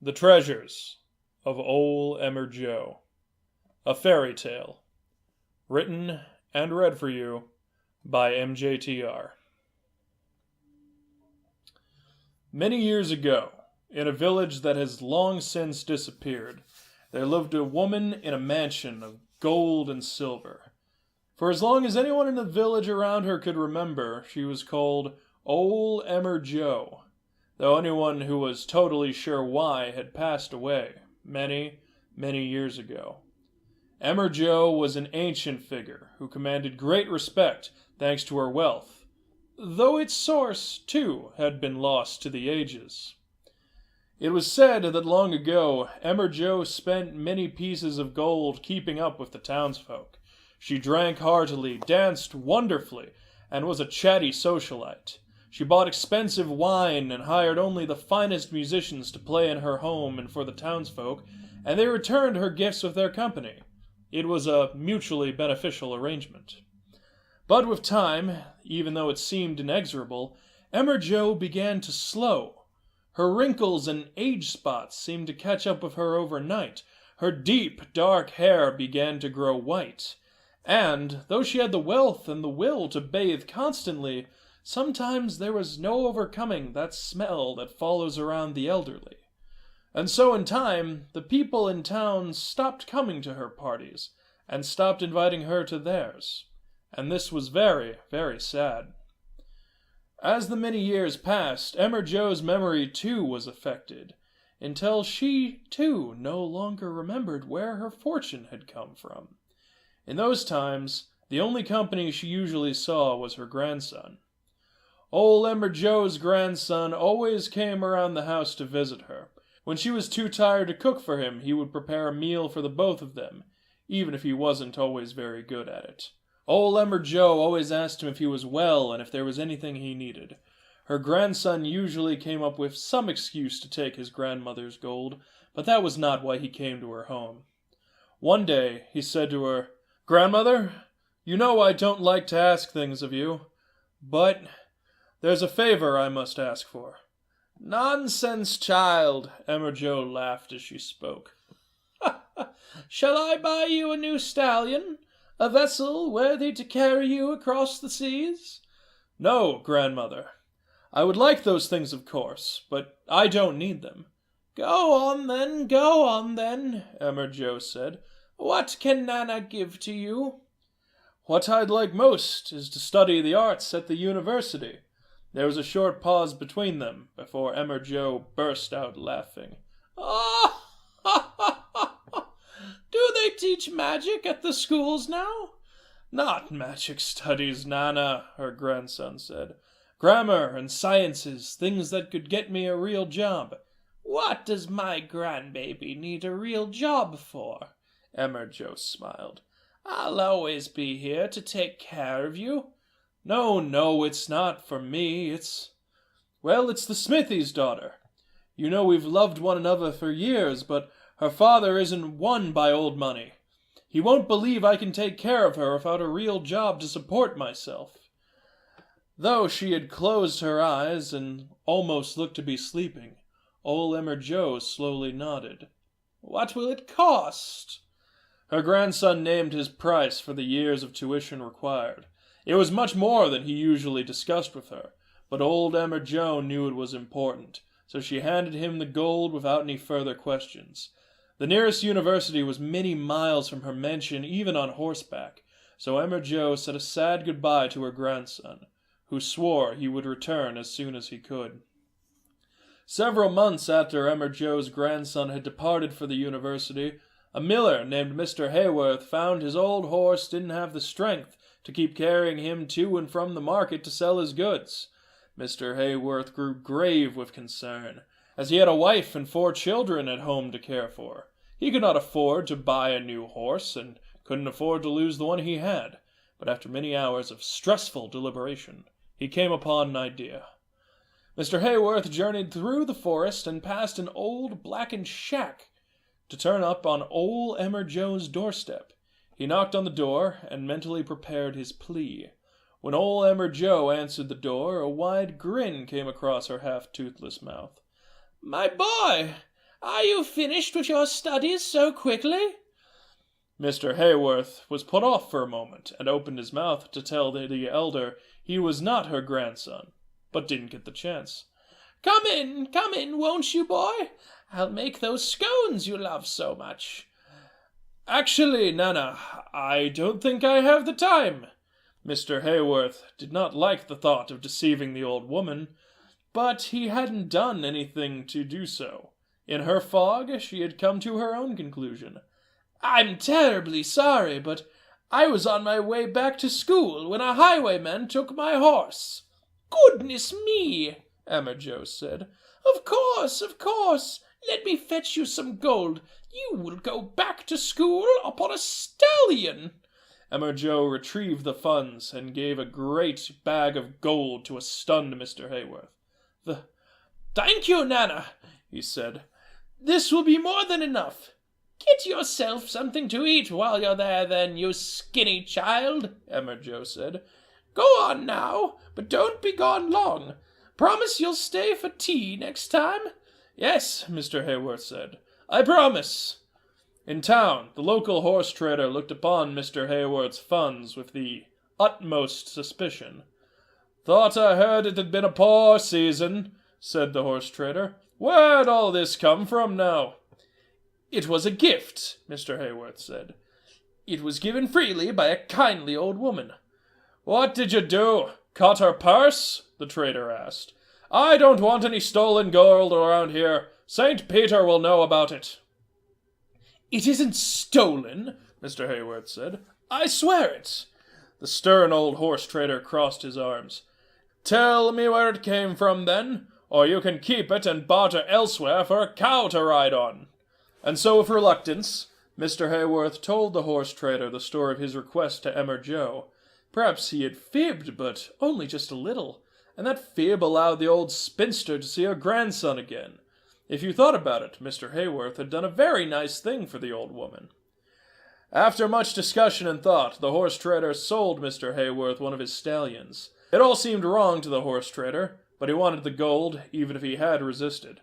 The Treasures of Ol' Emmer Joe. A Fairy Tale. Written and read for you by MJTR. Many years ago, in a village that has long since disappeared, there lived a woman in a mansion of gold and silver. For as long as anyone in the village around her could remember, she was called Ol' Emmer Joe, though anyone who was totally sure why had passed away many, many years ago. Emmer Joe was an ancient figure who commanded great respect thanks to her wealth, though its source, too, had been lost to the ages. It was said that long ago, Emmer Joe spent many pieces of gold keeping up with the townsfolk. She drank heartily, danced wonderfully, and was a chatty socialite. She bought expensive wine and hired only the finest musicians to play in her home and for the townsfolk, and they returned her gifts with their company. It was a mutually beneficial arrangement. But with time, even though it seemed inexorable, Emmer Joe began to slow. Her wrinkles and age spots seemed to catch up with her overnight. Her deep, dark hair began to grow white. And, though she had the wealth and the will to bathe constantly, sometimes there was no overcoming that smell that follows around the elderly. And so in time, the people in town stopped coming to her parties, and stopped inviting her to theirs. And this was very, very sad. As the many years passed, Emmer Joe's memory too was affected, until she too no longer remembered where her fortune had come from. In those times, the only company she usually saw was her grandson. Ol' Emmer Joe's grandson always came around the house to visit her. When she was too tired to cook for him, he would prepare a meal for the both of them, even if he wasn't always very good at it. Ol' Emmer Joe always asked him if he was well and if there was anything he needed. Her grandson usually came up with some excuse to take his grandmother's gold, but that was not why he came to her home. One day, he said to her, "Grandmother, you know I don't like to ask things of you, but there's a favor I must ask for." "Nonsense, child," Emmer Joe laughed as she spoke. "Shall I buy you a new stallion? A vessel worthy to carry you across the seas?" "No, grandmother. I would like those things, of course, but I don't need them." Go on then, Emmer Joe said. "What can Nana give to you?" "What I'd like most is to study the arts at the university." There was a short pause between them before Emmer Joe burst out laughing. "Ah, ha, ha, ha, ha. Do they teach magic at the schools now?" "Not magic studies, Nana," her grandson said. "Grammar and sciences, things that could get me a real job." "What does my grandbaby need a real job for?" Emmer Joe smiled. "I'll always be here to take care of you." No, it's not for me, it's the smithy's daughter. You know we've loved one another for years, but her father isn't won by old money. He won't believe I can take care of her without a real job to support myself." Though she had closed her eyes and almost looked to be sleeping, Ol' Emmer Joe slowly nodded. "What will it cost?" Her grandson named his price for the years of tuition required. It was much more than he usually discussed with her, but old Emmer Joe knew it was important, so she handed him the gold without any further questions. The nearest university was many miles from her mansion, even on horseback, so Emmer Joe said a sad goodbye to her grandson, who swore he would return as soon as he could. Several months after Emmer Joe's grandson had departed for the university, a miller named Mr. Hayworth found his old horse didn't have the strength to keep carrying him to and from the market to sell his goods. Mr. Hayworth grew grave with concern, as he had a wife and 4 children at home to care for. He could not afford to buy a new horse, and couldn't afford to lose the one he had, but after many hours of stressful deliberation, he came upon an idea. Mr. Hayworth journeyed through the forest and past an old blackened shack to turn up on Ol' Emmer Joe's doorstep. He knocked on the door and mentally prepared his plea. When Ol' Emmer Joe answered the door, a wide grin came across her half-toothless mouth. "My boy, Are you finished with your studies so quickly? Mr. Hayworth was put off for a moment, and opened his mouth to tell the elder he was not her grandson, but didn't get the chance. Come in, won't you, boy? I'll make those scones you love so much. Actually, Nana, I don't think I have the time. Mr. Hayworth did not like the thought of deceiving the old woman, but he hadn't done anything to do so. In her fog, she had come to her own conclusion. I'm terribly sorry, but I was on my way back to school when a highwayman took my horse. Goodness me, Emmer Joe said. Of course. Let me fetch you some gold. You will go back to school upon a stallion. Emmer Joe retrieved the funds and gave a great bag of gold to a stunned Mr. Hayworth. Thank you, Nana, he said. This will be more than enough. Get yourself something to eat while you're there, then, you skinny child, Emmer Joe said. Go on now, but don't be gone long. Promise you'll stay for tea next time? Yes, Mr. Hayworth said. I promise. In town, the local horse trader looked upon Mr. Hayworth's funds with the utmost suspicion. Thought I heard it had been a poor season, said the horse trader. Where'd all this come from now? It was a gift, Mr. Hayworth said. It was given freely by a kindly old woman. What did you do? Cut her purse? The trader asked. I don't want any stolen gold around here. St. Peter will know about it. It isn't stolen, Mr. Hayworth said. I swear it. The stern old horse trader crossed his arms. Tell me where it came from, then, or you can keep it and barter elsewhere for a cow to ride on. And so, with reluctance, Mr. Hayworth told the horse trader the story of his request to Emmer Joe. Perhaps he had fibbed, but only just a little, and that fib allowed the old spinster to see her grandson again. If you thought about it, Mr. Hayworth had done a very nice thing for the old woman. After much discussion and thought, the horse trader sold Mr. Hayworth one of his stallions. It all seemed wrong to the horse trader, but he wanted the gold, even if he had resisted.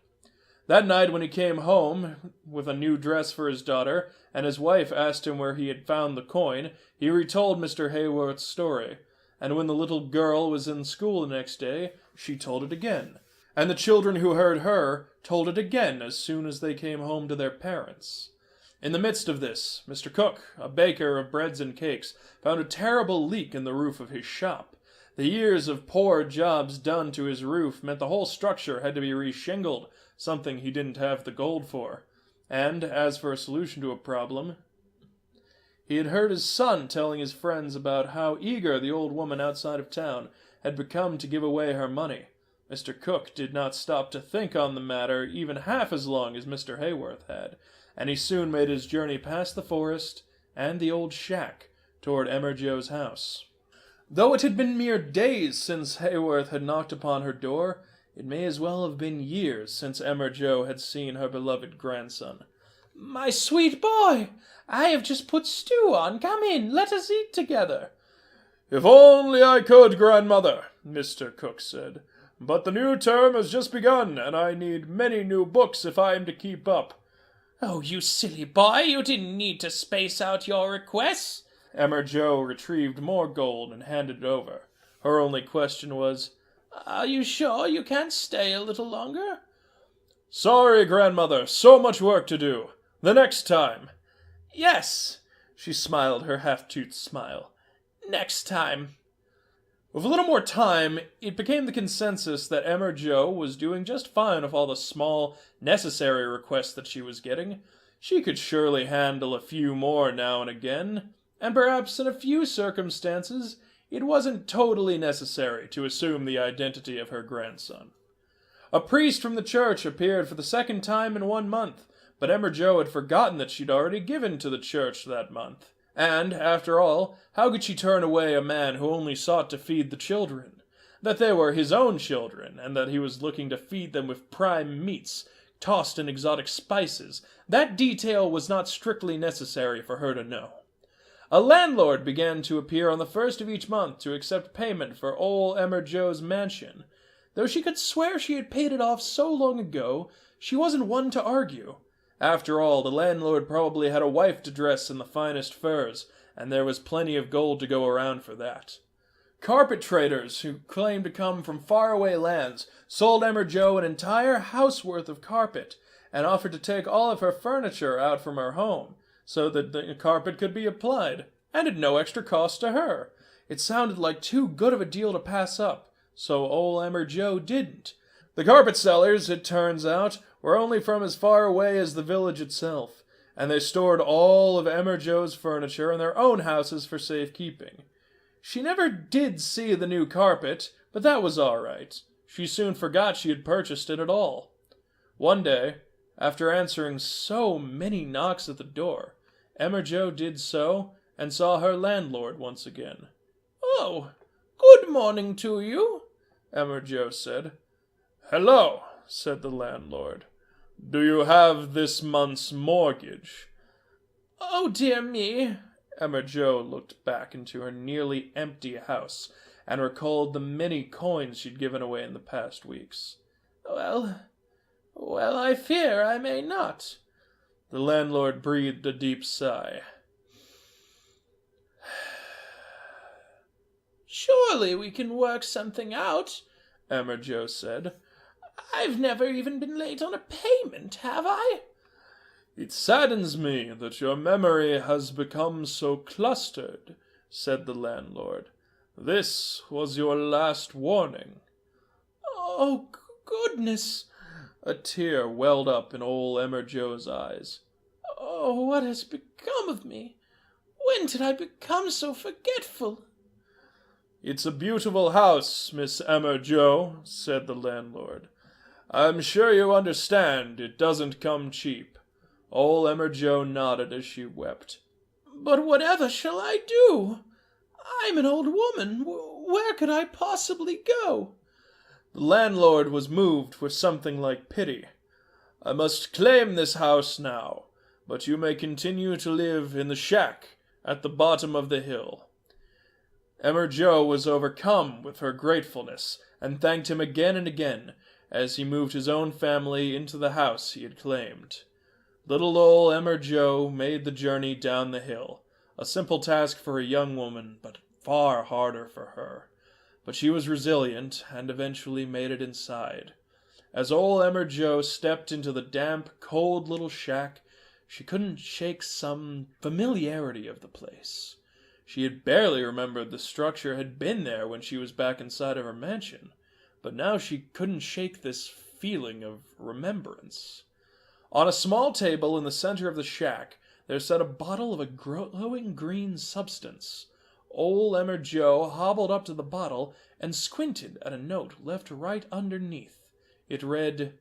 That night when he came home with a new dress for his daughter, and his wife asked him where he had found the coin, he retold Mr. Hayworth's story, and when the little girl was in school the next day, she told it again, and the children who heard her told it again as soon as they came home to their parents. In the midst of this, Mr. Cook, a baker of breads and cakes, found a terrible leak in the roof of his shop. The years of poor jobs done to his roof meant the whole structure had to be reshingled, something he didn't have the gold for. And, as for a solution to a problem, he had heard his son telling his friends about how eager the old woman outside of town had become to give away her money. Mr. Cook did not stop to think on the matter even half as long as Mr. Hayworth had, and he soon made his journey past the forest and the old shack toward Emmer Joe's house. Though it had been mere days since Hayworth had knocked upon her door, it may as well have been years since Emmer Joe had seen her beloved grandson. My sweet boy, I have just put stew on. Come in, let us eat together. If only I could, grandmother, Mr. Cook said. But the new term has just begun, and I need many new books if I am to keep up. Oh, you silly boy, you didn't need to space out your requests. Emmer Joe retrieved more gold and handed it over. Her only question was, Are you sure you can't stay a little longer? Sorry, grandmother, so much work to do. The next time. Yes, she smiled her half-toothed smile. Next time. With a little more time, it became the consensus that Emmer Joe was doing just fine with all the small, necessary requests that she was getting. She could surely handle a few more now and again, and perhaps in a few circumstances, it wasn't totally necessary to assume the identity of her grandson. A priest from the church appeared for the second time in 1 month, but Emmer Joe had forgotten that she'd already given to the church that month. And, after all, how could she turn away a man who only sought to feed the children? That they were his own children, and that he was looking to feed them with prime meats, tossed in exotic spices, that detail was not strictly necessary for her to know. A landlord began to appear on the first of each month to accept payment for old Emmer Joe's mansion. Though she could swear she had paid it off so long ago, She wasn't one to argue. After all, the landlord probably had a wife to dress in the finest furs, and there was plenty of gold to go around for that. Carpet traders who claimed to come from faraway lands sold Emmer Joe an entire house worth of carpet and offered to take all of her furniture out from her home so that the carpet could be applied, and at no extra cost to her. It sounded like too good of a deal to pass up, so old Emmer Joe didn't. The carpet sellers, it turns out, were only from as far away as the village itself, and they stored all of Emmer Joe's furniture in their own houses for safekeeping. She never did see the new carpet, but that was all right. She soon forgot she had purchased it at all. One day, after answering so many knocks at the door, Emmer Joe did so and saw her landlord once again. "Oh, good morning to you," Emmer Joe said. "Hello," said the landlord. "Do you have this month's mortgage?" "Oh, dear me." Emmer Joe looked back into her nearly empty house and recalled the many coins she'd given away in the past weeks. Well, I fear I may not." The landlord breathed a deep sigh. "Surely we can work something out," Emmer Joe said. "I've never even been late on a payment, have I?" "It saddens me that your memory has become so clustered," said the landlord. "This was your last warning." "Oh, goodness!" A tear welled up in old Emmer Joe's eyes. "Oh, what has become of me? When did I become so forgetful?" "It's a beautiful house, Miss Emmer Joe," said the landlord. "I'm sure you understand it doesn't come cheap." Old Emmer Joe nodded as she wept. "But whatever shall I do? I'm an old woman. Where could I possibly go?" The landlord was moved with something like pity. "I must claim this house now, but you may continue to live in the shack at the bottom of the hill." Emmer Joe was overcome with her gratefulness and thanked him again and again as he moved his own family into the house he had claimed. Little old Emmer Joe made the journey down the hill, a simple task for a young woman, but far harder for her. But she was resilient and eventually made it inside. As old Emmer Joe stepped into the damp, cold little shack, she couldn't shake some familiarity of the place. She had barely remembered the structure had been there when she was back inside of her mansion, but now she couldn't shake this feeling of remembrance. On a small table in the center of the shack, there sat a bottle of a glowing green substance. Old Emmer Joe hobbled up to the bottle and squinted at a note left right underneath. It read,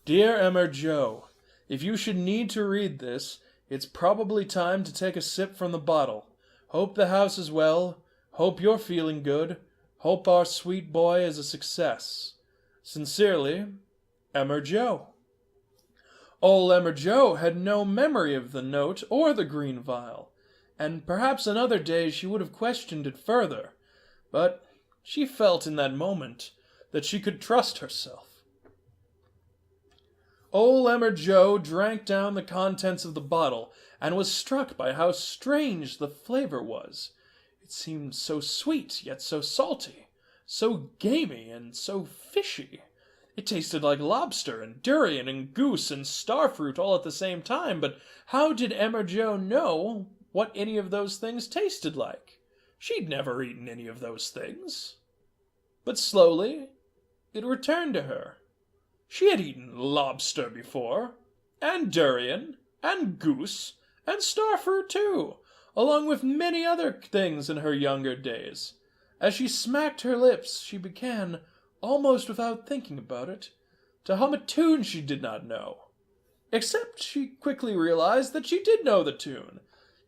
"Dear Emmer Joe, if you should need to read this, it's probably time to take a sip from the bottle. Hope the house is well. Hope you're feeling good. Hope our sweet boy is a success. Sincerely, Emmer Joe." Old Emmer Joe had no memory of the note or the green vial, and perhaps another day she would have questioned it further, but she felt in that moment that she could trust herself. Old Emmer Joe drank down the contents of the bottle and was struck by how strange the flavor was. It seemed so sweet, yet so salty, so gamey and so fishy. It tasted like lobster and durian and goose and starfruit all at the same time, but how did Emmer Joe know what any of those things tasted like? She'd never eaten any of those things. But slowly, it returned to her. She had eaten lobster before, and durian, and goose, and starfruit too, along with many other things in her younger days. As she smacked her lips, she began, almost without thinking about it, to hum a tune she did not know. Except she quickly realized that she did know the tune.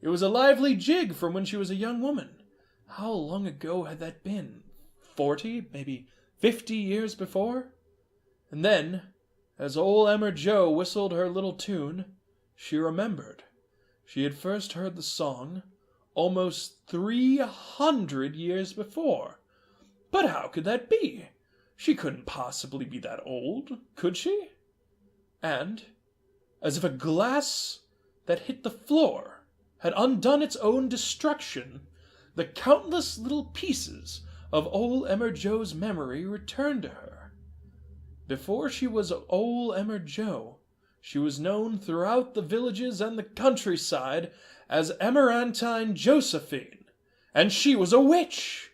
It was a lively jig from when she was a young woman. How long ago had that been? 40, maybe 50 years before? And then, as old Emmer Joe whistled her little tune, she remembered. She had first heard the song almost 300 years before. But how could that be? She couldn't possibly be that old, could she? and, as if a glass that hit the floor had undone its own destruction, the countless little pieces of old Emmer Joe's memory returned to her. Before she was old Emmer Joe, she was known throughout the villages and the countryside as Emerantine Josephine, and she was a witch,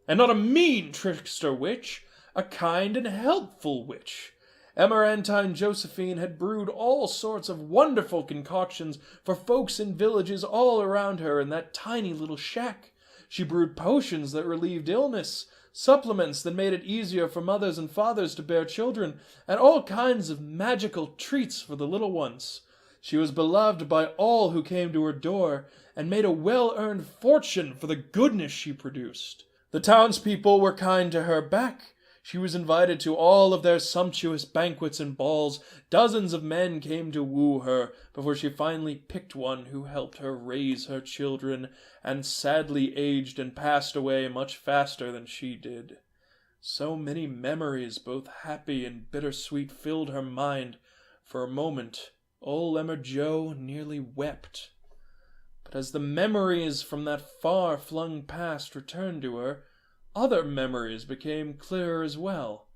and not a mean trickster witch, a kind and helpful witch. Emerantine Josephine had brewed all sorts of wonderful concoctions for folks in villages all around her in that tiny little shack. She brewed potions that relieved illness, supplements that made it easier for mothers and fathers to bear children, and all kinds of magical treats for the little ones. She was beloved by all who came to her door, and made a well-earned fortune for the goodness she produced. The townspeople were kind to her back. She was invited to all of their sumptuous banquets and balls. Dozens of men came to woo her before she finally picked one who helped her raise her children, and sadly aged and passed away much faster than she did. So many memories, both happy and bittersweet, filled her mind. For a moment, old Emmer Joe nearly wept. But as the memories from that far-flung past returned to her, other memories became clearer as well,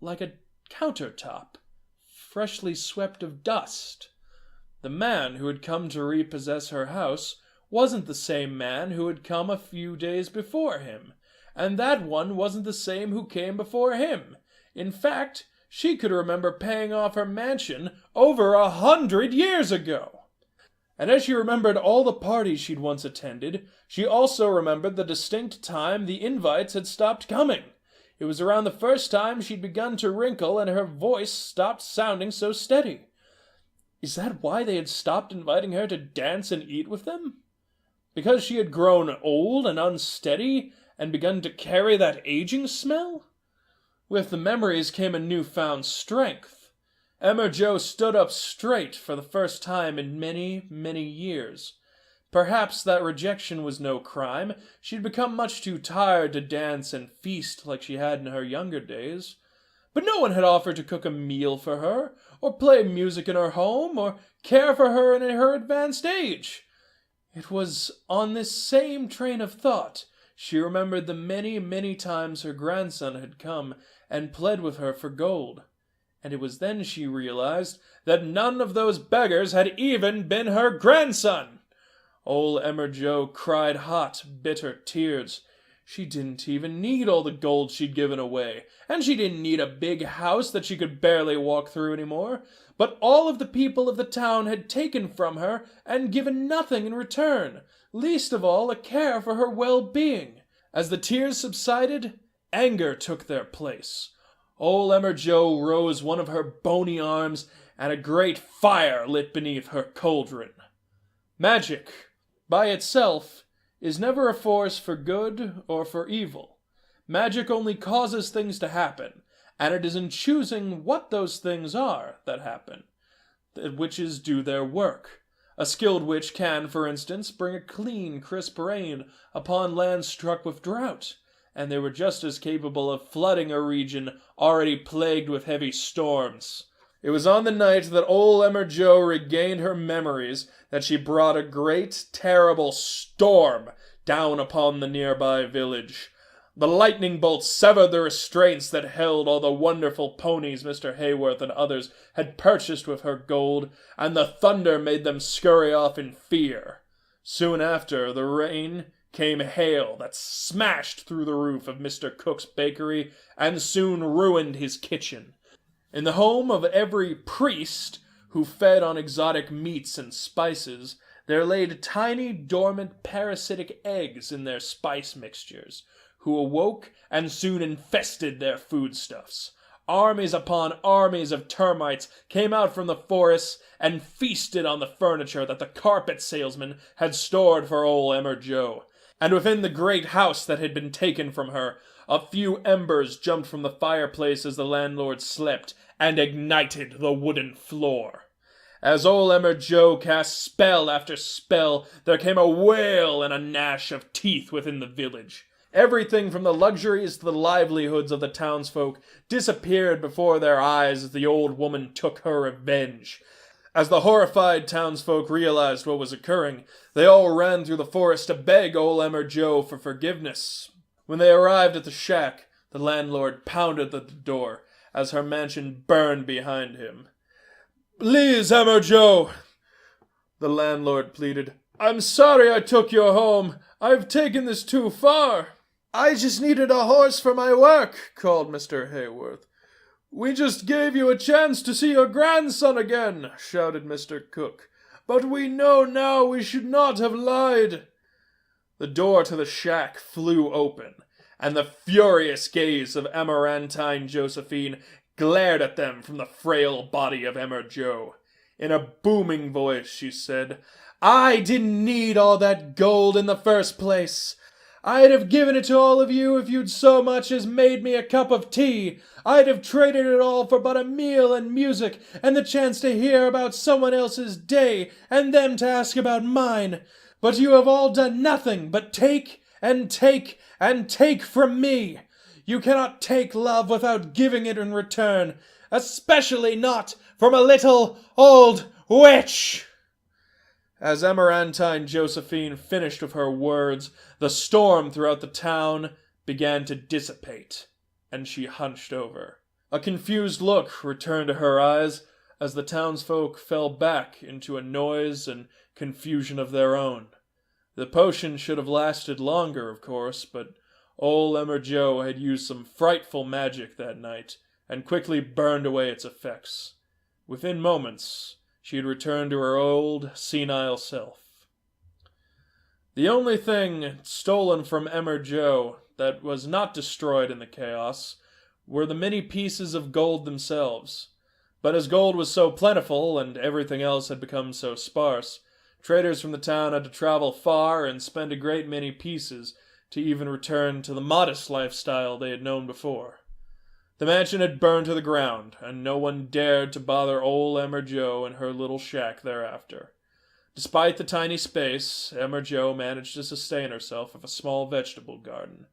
like a countertop, freshly swept of dust. The man who had come to repossess her house wasn't the same man who had come a few days before him, and that one wasn't the same who came before him. In fact, she could remember paying off her mansion over 100 years ago. And as she remembered all the parties she'd once attended, she also remembered the distinct time the invites had stopped coming. It was around the first time she'd begun to wrinkle and her voice stopped sounding so steady. Is that why they had stopped inviting her to dance and eat with them? Because she had grown old and unsteady and begun to carry that aging smell? With the memories came a newfound strength. Emmer Joe stood up straight for the first time in many, many years. Perhaps that rejection was no crime. She'd become much too tired to dance and feast like she had in her younger days. But no one had offered to cook a meal for her, or play music in her home, or care for her in her advanced age. It was on this same train of thought she remembered the many, many times her grandson had come and pled with her for gold. And it was then she realized that none of those beggars had even been her grandson. Old Emmer Joe cried hot, bitter tears. She didn't even need all the gold she'd given away, and she didn't need a big house that she could barely walk through anymore. But all of the people of the town had taken from her and given nothing in return, least of all a care for her well-being. As the tears subsided, anger took their place. Old Emmer Joe rose one of her bony arms, and a great fire lit beneath her cauldron. Magic, by itself, is never a force for good or for evil. Magic only causes things to happen, and it is in choosing what those things are that happen that witches do their work. A skilled witch can, for instance, bring a clean, crisp rain upon land struck with drought, and they were just as capable of flooding a region already plagued with heavy storms. It was on the night that old Emmer Joe regained her memories that she brought a great, terrible storm down upon the nearby village. The lightning bolts severed the restraints that held all the wonderful ponies Mr. Hayworth and others had purchased with her gold, and the thunder made them scurry off in fear. Soon after the rain came hail that smashed through the roof of Mr. Cook's bakery and soon ruined his kitchen. In the home of every priest who fed on exotic meats and spices, there laid tiny, dormant, parasitic eggs in their spice mixtures, who awoke and soon infested their foodstuffs. Armies upon armies of termites came out from the forests and feasted on the furniture that the carpet salesman had stored for old Emmer Joe. And within the great house that had been taken from her, a few embers jumped from the fireplace as the landlord slept, and ignited the wooden floor. As old Emmer Joe cast spell after spell, there came a wail and a gnash of teeth within the village. Everything from the luxuries to the livelihoods of the townsfolk disappeared before their eyes as the old woman took her revenge. As the horrified townsfolk realized what was occurring, they all ran through the forest to beg old Emmer Joe for forgiveness. When they arrived at the shack, the landlord pounded at the door as her mansion burned behind him. "Please, Emmer Joe," the landlord pleaded. "I'm sorry I took your home. I've taken this too far." "I just needed a horse for my work," called Mr. Hayworth. "We just gave you a chance to see your grandson again," shouted Mr. Cook. "But we know now we should not have lied." The door to the shack flew open, and the furious gaze of Emerantine Josephine glared at them from the frail body of Emmer Joe. In a booming voice she said, "I didn't need all that gold in the first place. I'd have given it to all of you if you'd so much as made me a cup of tea. I'd have traded it all for but a meal and music and the chance to hear about someone else's day and them to ask about mine. But you have all done nothing but take and take and take from me. You cannot take love without giving it in return, especially not from a little old witch." As Emerantine Josephine finished with her words, the storm throughout the town began to dissipate, and she hunched over. A confused look returned to her eyes as the townsfolk fell back into a noise and confusion of their own. The potion should have lasted longer, of course, but old Emmer Joe had used some frightful magic that night and quickly burned away its effects. Within moments, she had returned to her old, senile self. The only thing stolen from Emmer Joe that was not destroyed in the chaos were the many pieces of gold themselves. But as gold was so plentiful and everything else had become so sparse, traders from the town had to travel far and spend a great many pieces to even return to the modest lifestyle they had known before. The mansion had burned to the ground, and no one dared to bother old Emmer Joe in her little shack thereafter. Despite the tiny space, Emmer Joe managed to sustain herself with a small vegetable garden,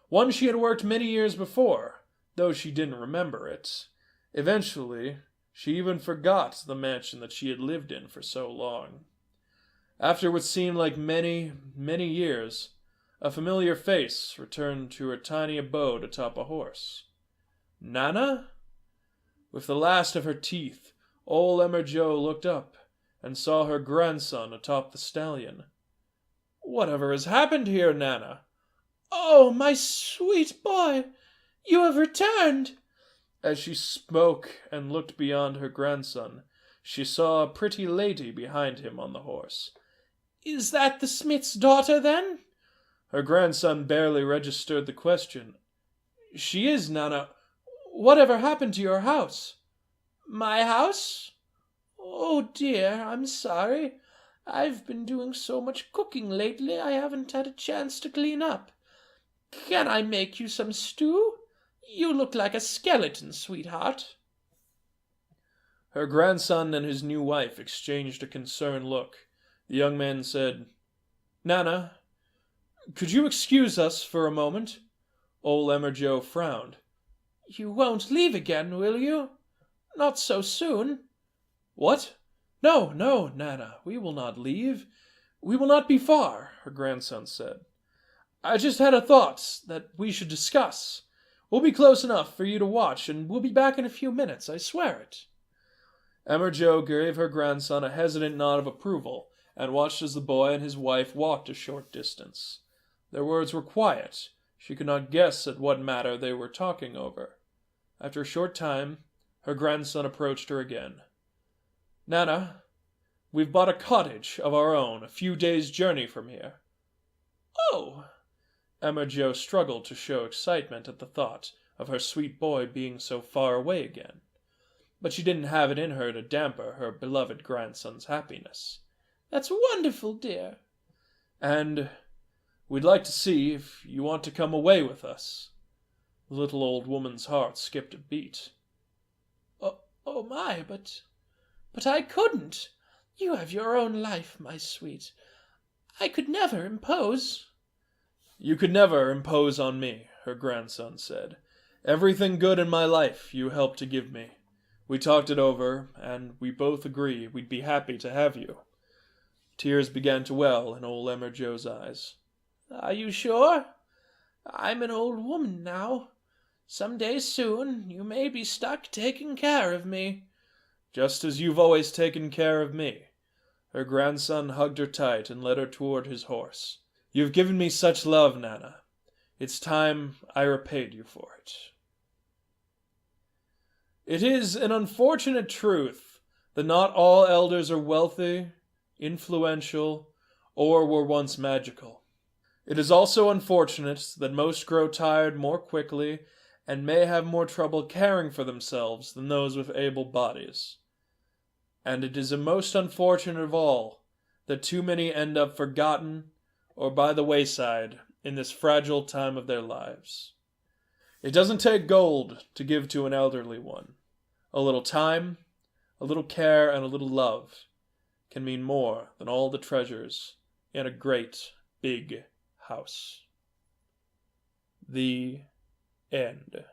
one she had worked many years before, though she didn't remember it. Eventually, she even forgot the mansion that she had lived in for so long. After what seemed like many, many years, a familiar face returned to her tiny abode atop a horse. "Nana?" With the last of her teeth, old Emmer Joe looked up and saw her grandson atop the stallion. "Whatever has happened here, Nana?" "Oh, my sweet boy, you have returned." As she spoke and looked beyond her grandson, she saw a pretty lady behind him on the horse. "Is that the smith's daughter, then?" Her grandson barely registered the question. "She is, Nana. Whatever happened to your house?" "My house? Oh dear, I'm sorry. I've been doing so much cooking lately I haven't had a chance to clean up. Can I make you some stew? You look like a skeleton, sweetheart." Her grandson and his new wife exchanged a concerned look. The young man said, "Nana, could you excuse us for a moment?" Old Emmer Joe frowned. "You won't leave again, will you? Not so soon?" "What? No, no, Nana, we will not leave. We will not be far," her grandson said. "I just had a thought that we should discuss. We'll be close enough for you to watch, and we'll be back in a few minutes, I swear it." Emmer Joe gave her grandson a hesitant nod of approval, and watched as the boy and his wife walked a short distance. Their words were quiet. She could not guess at what matter they were talking over. After a short time, her grandson approached her again. "Nana, we've bought a cottage of our own a few days' journey from here." "Oh!" Emmer Joe struggled to show excitement at the thought of her sweet boy being so far away again. But she didn't have it in her to damper her beloved grandson's happiness. "That's wonderful, dear." "And we'd like to see if you want to come away with us." The little old woman's heart skipped a beat. Oh my, but I couldn't. You have your own life, my sweet. I could never impose." You could never impose on me, her grandson said. Everything good in my life you helped to give me. We talked it over, and we both agree we'd be happy to have you. Tears began to well in old Emmer Joe's eyes. Are you sure? I'm an old woman now. Some day soon you may be stuck taking care of me. Just as you've always taken care of me. Her grandson hugged her tight and led her toward his horse. You've given me such love, Nana. It's time I repaid you for it. It is an unfortunate truth that not all elders are wealthy, influential, or were once magical. It is also unfortunate that most grow tired more quickly and may have more trouble caring for themselves than those with able bodies. And it is a most unfortunate of all that too many end up forgotten or by the wayside in this fragile time of their lives. It doesn't take gold to give to an elderly one. A little time, a little care, and a little love can mean more than all the treasures in a great big house. The end.